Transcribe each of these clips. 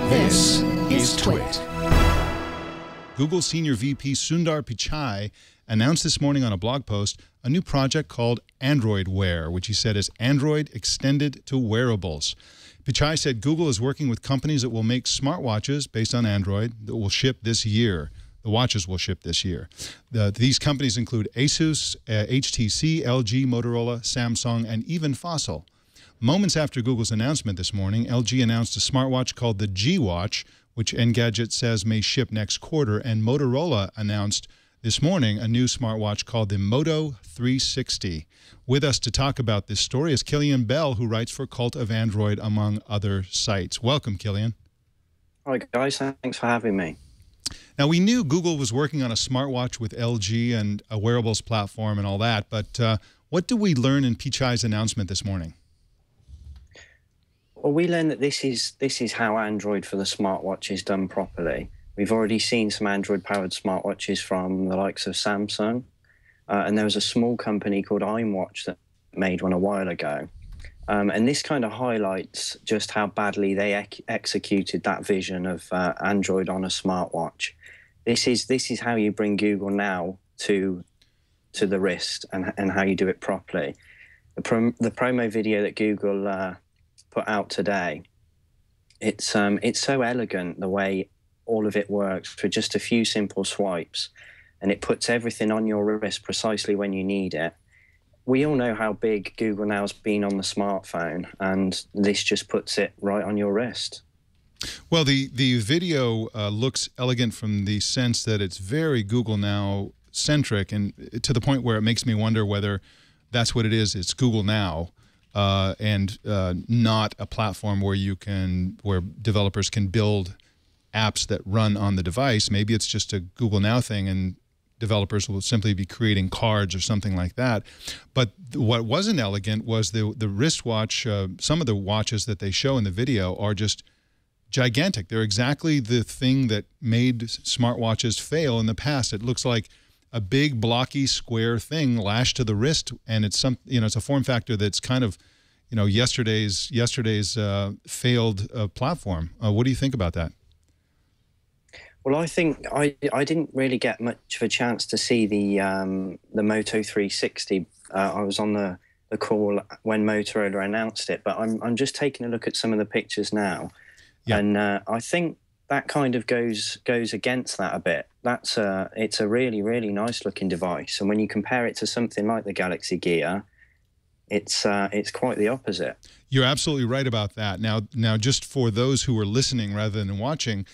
This is Twit. Google Senior VP Sundar Pichai announced this morning on a blog post a new project called Android Wear, which he said is Android extended to wearables. Pichai said Google is working with companies that will make smartwatches based on Android that will ship this year. The watches will ship this year. These companies include Asus, HTC, LG, Motorola, Samsung, and even Fossil. Moments after Google's announcement this morning, LG announced a smartwatch called the G Watch, which Engadget says may ship next quarter, and Motorola announced this morning a new smartwatch called the Moto 360. With us to talk about this story is Killian Bell, who writes for Cult of Android, among other sites. Welcome, Killian. Hi, guys. Thanks for having me. Now, we knew Google was working on a smartwatch with LG and a wearables platform and all that, but what did we learn in Pichai's announcement this morning? Well, we learned that this is how Android for the smartwatch is done properly. We've already seen some Android-powered smartwatches from the likes of Samsung, and there was a small company called iWatch that made one a while ago. And this kind of highlights just how badly they executed that vision of Android on a smartwatch. This is how you bring Google Now to the wrist and how you do it properly. The promo video that Google put out today, it's so elegant the way all of it works for just a few simple swipes, and it puts everything on your wrist precisely when you need it. We all know how big Google Now's been on the smartphone, and this just puts it right on your wrist. Well, the video looks elegant from the sense that it's very Google Now centric, and to the point where it makes me wonder whether that's what it is. It's Google Now. And not a platform where developers can build apps that run on the device. Maybe it's just a Google Now thing, and developers will simply be creating cards or something like that. But what wasn't elegant was the wristwatch. Some of the watches that they show in the video are just gigantic. They're exactly the thing that made smartwatches fail in the past. It looks like a big blocky square thing lashed to the wrist, and it's it's a form factor that's kind of yesterday's failed platform. What do you think about that? Well, I think I didn't really get much of a chance to see the Moto 360. I was on the call when Motorola announced it, but I'm just taking a look at some of the pictures now, yeah. And I think that kind of goes against that a bit. It's a really, really nice looking device, and when you compare it to something like the Galaxy Gear, it's quite the opposite. You're absolutely right about that. Now, just for those who are listening rather than watching,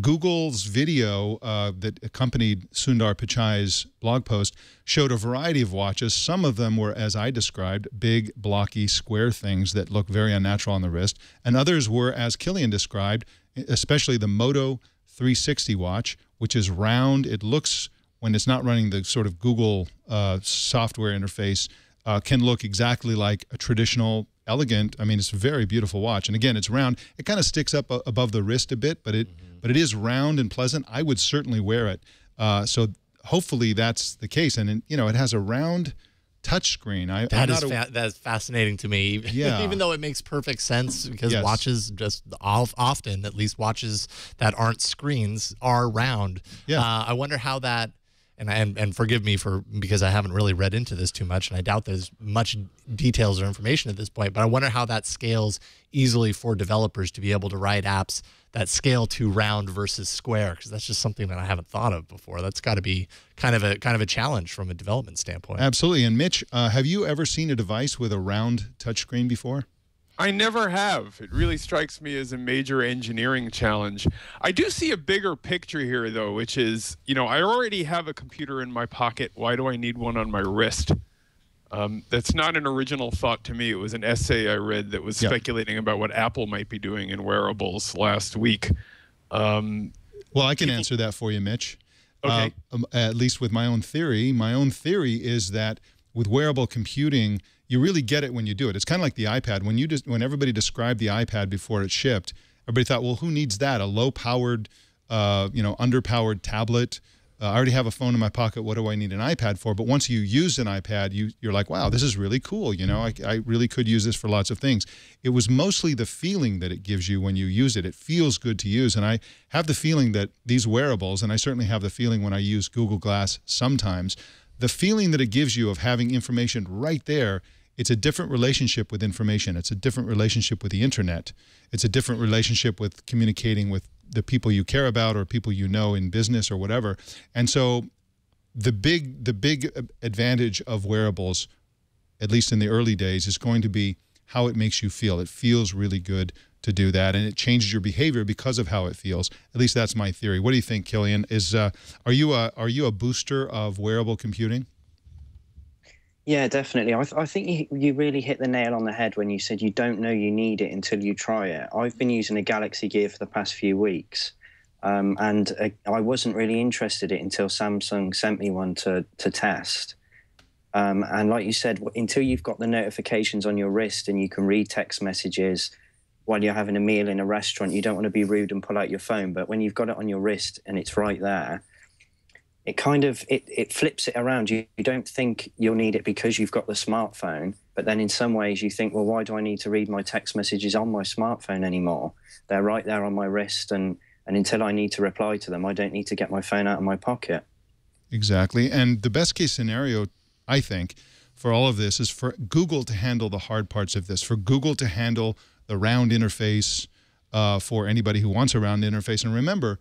Google's video that accompanied Sundar Pichai's blog post showed a variety of watches. Some of them were, as I described, big, blocky, square things that look very unnatural on the wrist, and others were, as Killian described, especially the Moto 360 watch, which is round. It looks, when it's not running the sort of Google software interface, can look exactly like a traditional, elegant, it's a very beautiful watch. And again, it's round. It kind of sticks up above the wrist a bit, but it is round and pleasant. I would certainly wear it. So hopefully that's the case. And it has a round touchscreen. That is fascinating to me. Yeah. Even though it makes perfect sense, because yes. Watches just often, at least watches that aren't screens, are round. Yeah. I wonder how that, and forgive me because I haven't really read into this too much, and I doubt there's much details or information at this point, but I wonder how that scales easily for developers to be able to write apps that scale to round versus square, because that's just something that I haven't thought of before. That's got to be kind of a challenge from a development standpoint. Absolutely. And Mitch, have you ever seen a device with a round touchscreen before? I never have. It really strikes me as a major engineering challenge. I do see a bigger picture here, though, which is, I already have a computer in my pocket. Why do I need one on my wrist? That's not an original thought to me. It was an essay I read that was speculating about what Apple might be doing in wearables last week. Well, I can answer that for you, Mitch. Okay. At least with my own theory. My own theory is that with wearable computing, you really get it when you do it. It's kind of like the iPad. When everybody described the iPad before it shipped, everybody thought, well, who needs that? A low-powered, underpowered tablet I already have a phone in my pocket. What do I need an iPad for? But once you use an iPad, you're like, wow, this is really cool. You know, I really could use this for lots of things. It was mostly the feeling that it gives you when you use it. It feels good to use. And I have the feeling that these wearables, and I certainly have the feeling when I use Google Glass sometimes, the feeling that it gives you of having information right there, it's a different relationship with information. It's a different relationship with the internet. It's a different relationship with communicating with the people you care about or people you know in business or whatever. And so the big advantage of wearables, at least in the early days, is going to be how it makes you feel. It feels really good to do that, and it changes your behavior because of how it feels. At least that's my theory. What do you think, Killian? Are you a booster of wearable computing? Yeah, definitely. I think you really hit the nail on the head when you said you don't know you need it until you try it. I've been using a Galaxy Gear for the past few weeks, and I wasn't really interested in it until Samsung sent me one to test. And like you said, until you've got the notifications on your wrist and you can read text messages while you're having a meal in a restaurant, you don't want to be rude and pull out your phone. But when you've got it on your wrist and it's right there, it kind of it flips it around. You don't think you'll need it because you've got the smartphone, but then in some ways you think, well, why do I need to read my text messages on my smartphone anymore? They're right there on my wrist, and until I need to reply to them, I don't need to get my phone out of my pocket. Exactly. And the best case scenario, I think, for all of this is for Google to handle the hard parts of this, for Google to handle the round interface for anybody who wants a round interface. And remember,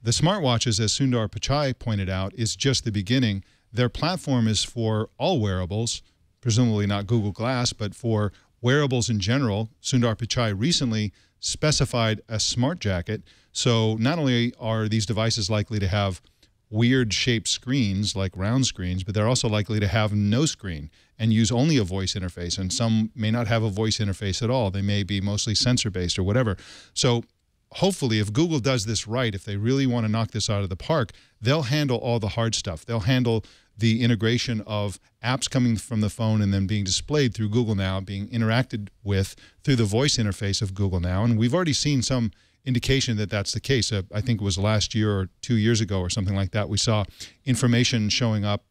the smartwatches, as Sundar Pichai pointed out, is just the beginning. Their platform is for all wearables, presumably not Google Glass, but for wearables in general. Sundar Pichai recently specified a smart jacket. So not only are these devices likely to have weird shaped screens like round screens, but they're also likely to have no screen and use only a voice interface. And some may not have a voice interface at all. They may be mostly sensor based or whatever. So hopefully, if Google does this right, if they really want to knock this out of the park, they'll handle all the hard stuff. They'll handle the integration of apps coming from the phone and then being displayed through Google Now, being interacted with through the voice interface of Google Now. And we've already seen some indication that that's the case. I think it was last year or 2 years ago or something like that. We saw information showing up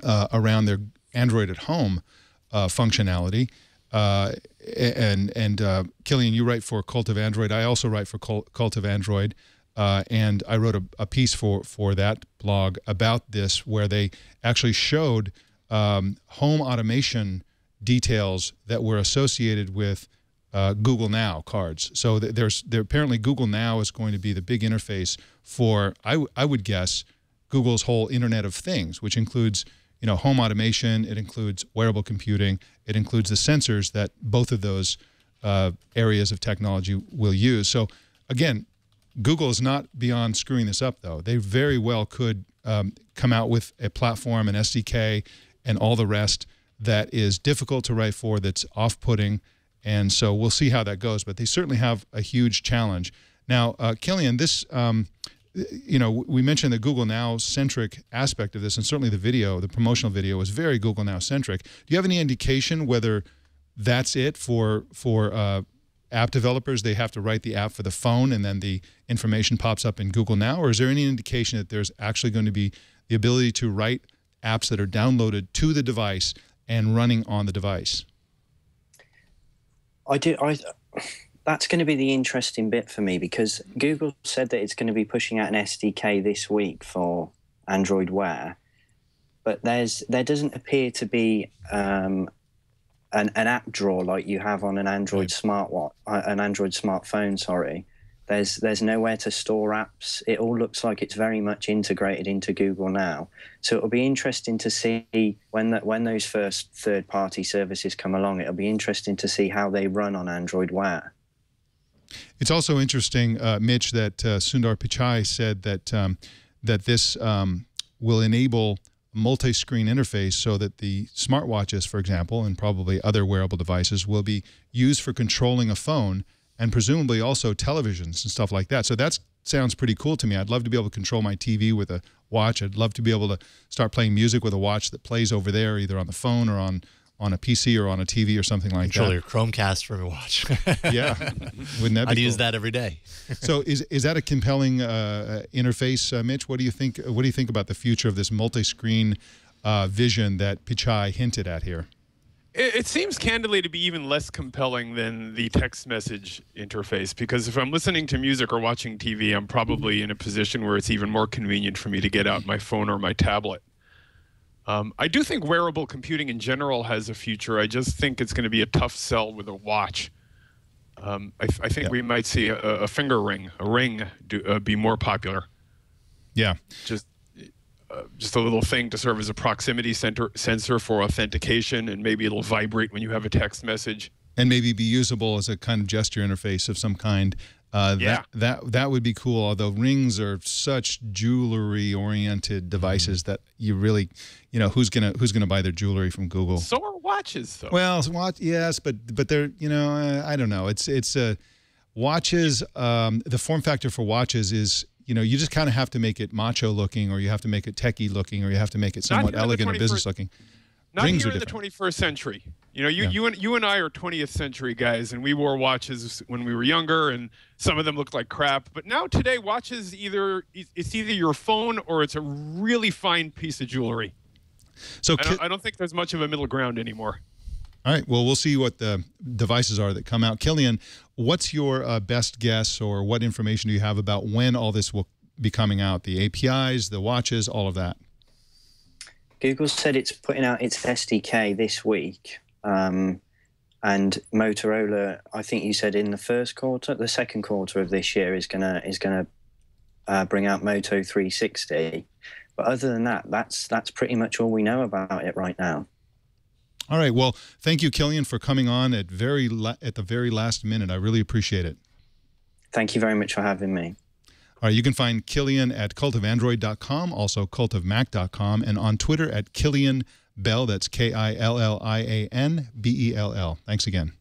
around their Android at Home functionality. Killian, you write for Cult of Android. I also write for Cult of Android, and I wrote a piece for that blog about this, where they actually showed home automation details that were associated with Google Now cards. So apparently Google Now is going to be the big interface for, I would guess, Google's whole Internet of Things, which includes home automation, it includes wearable computing, it includes the sensors that both of those areas of technology will use. So again, Google is not beyond screwing this up, though. They very well could come out with a platform, an SDK, and all the rest that is difficult to write for, that's off-putting, and so we'll see how that goes. But they certainly have a huge challenge. Now, Killian, this we mentioned the Google Now-centric aspect of this, and certainly the promotional video was very Google Now-centric. Do you have any indication whether that's it for app developers? They have to write the app for the phone, and then the information pops up in Google Now? Or is there any indication that there's actually going to be the ability to write apps that are downloaded to the device and running on the device? That's going to be the interesting bit for me, because Google said that it's going to be pushing out an SDK this week for Android Wear, but there doesn't appear to be an app drawer like you have on an Android smartphone. Sorry, there's nowhere to store apps. It all looks like it's very much integrated into Google Now. So it'll be interesting to see when those first third-party services come along. It'll be interesting to see how they run on Android Wear. It's also interesting, Mitch, that Sundar Pichai said that this will enable a multi-screen interface so that the smartwatches, for example, and probably other wearable devices, will be used for controlling a phone and presumably also televisions and stuff like that. So that sounds pretty cool to me. I'd love to be able to control my TV with a watch. I'd love to be able to start playing music with a watch that plays over there, either on the phone or on on a PC or on a TV or something like Control that. your Chromecast from your watch. Yeah, wouldn't that be I'd cool? use that every day. So is that a compelling interface, Mitch? What do you think? What do you think about the future of this multi-screen vision that Pichai hinted at here? It seems candidly to be even less compelling than the text message interface, because if I'm listening to music or watching TV, I'm probably in a position where it's even more convenient for me to get out my phone or my tablet. I do think wearable computing in general has a future. I just think it's going to be a tough sell with a watch. I think we might see a finger ring, be more popular. Yeah. Just a little thing to serve as a proximity sensor for authentication, and maybe it'll vibrate when you have a text message. And maybe be usable as a kind of gesture interface of some kind. Yeah. That would be cool. Although rings are such jewelry-oriented devices that you really, who's gonna buy their jewelry from Google? So are watches, though. Well, yes, but they're I don't know. It's watches. The form factor for watches is you just kind of have to make it macho looking, or you have to make it techie looking, or you have to make it somewhat elegant or business looking. Not Rings here are in the different. 21st century. You and I are 20th century guys, and we wore watches when we were younger, and some of them looked like crap. But now today, watches it's either your phone or it's a really fine piece of jewelry. So I don't think there's much of a middle ground anymore. all right. Well, we'll see what the devices are that come out. Killian, what's your best guess, or what information do you have about when all this will be coming out? The APIs, the watches, all of that. Google said it's putting out its SDK this week, and Motorola, I think you said in the second quarter of this year is gonna bring out Moto 360. But other than that, that's pretty much all we know about it right now. All right. Well, thank you, Killian, for coming on at the very last minute. I really appreciate it. Thank you very much for having me. All right, you can find Killian at cultofandroid.com, also cultofmac.com, and on Twitter at Killian Bell. That's KILLIAN BELL. Thanks again.